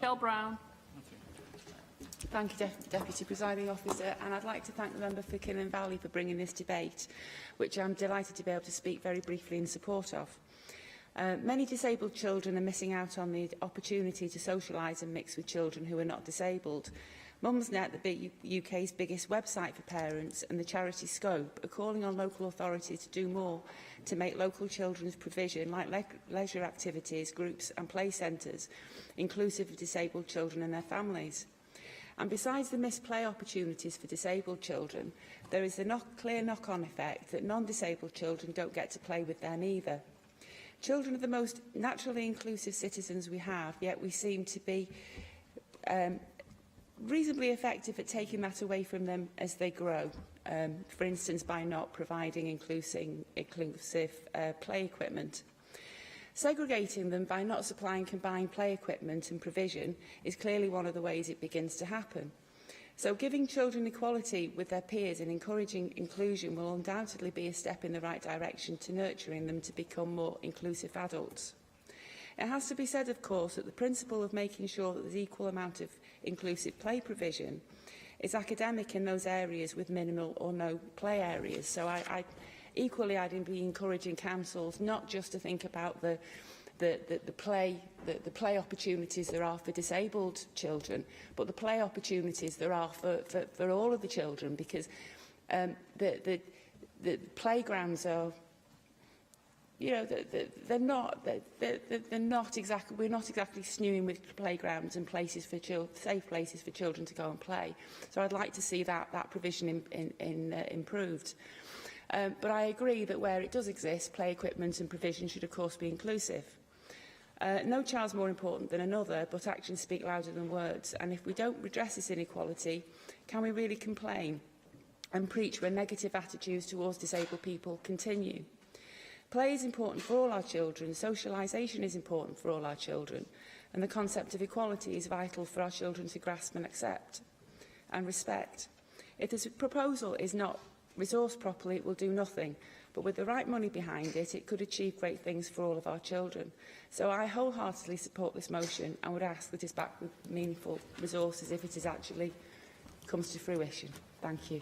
Michelle Brown. Thank you, Deputy Presiding Officer, and I'd like to thank the member for Kinnan Valley for bringing this debate, which I'm delighted to be able to speak very briefly in support of. Many disabled children are missing out on the opportunity to socialise and mix with children who are not disabled. Mumsnet, the UK's biggest website for parents, and the charity Scope are calling on local authorities to do more to make local children's provision, like leisure activities, groups and play centres, inclusive of disabled children and their families. And besides the missed play opportunities for disabled children, there is a clear knock-on effect that non-disabled children don't get to play with them either. Children are the most naturally inclusive citizens we have, yet we seem to be reasonably effective at taking that away from them as they grow, for instance by not providing inclusive play equipment. Segregating them by not supplying combined play equipment and provision is clearly one of the ways it begins to happen. So giving children equality with their peers and encouraging inclusion will undoubtedly be a step in the right direction to nurturing them to become more inclusive adults. It has to be said, of course, that the principle of making sure that there's equal amount of inclusive play provision is academic in those areas with minimal or no play areas. So equally, I'd be encouraging councils not just to think about the play opportunities there are for disabled children, but the play opportunities there are for all of the children, because the playgrounds are, you know, they're not exactly, we're not exactly snewing with playgrounds and places for safe places for children to go and play. So I'd like to see that provision improved. But I agree that where it does exist, play equipment and provision should of course be inclusive. No child's more important than another, but actions speak louder than words. And if we don't redress this inequality, can we really complain and preach when negative attitudes towards disabled people continue? Play is important for all our children, socialisation is important for all our children, and the concept of equality is vital for our children to grasp and accept and respect. If this proposal is not resourced properly, it will do nothing, but with the right money behind it, it could achieve great things for all of our children. So I wholeheartedly support this motion and would ask that it's backed with meaningful resources if it is actually comes to fruition. Thank you.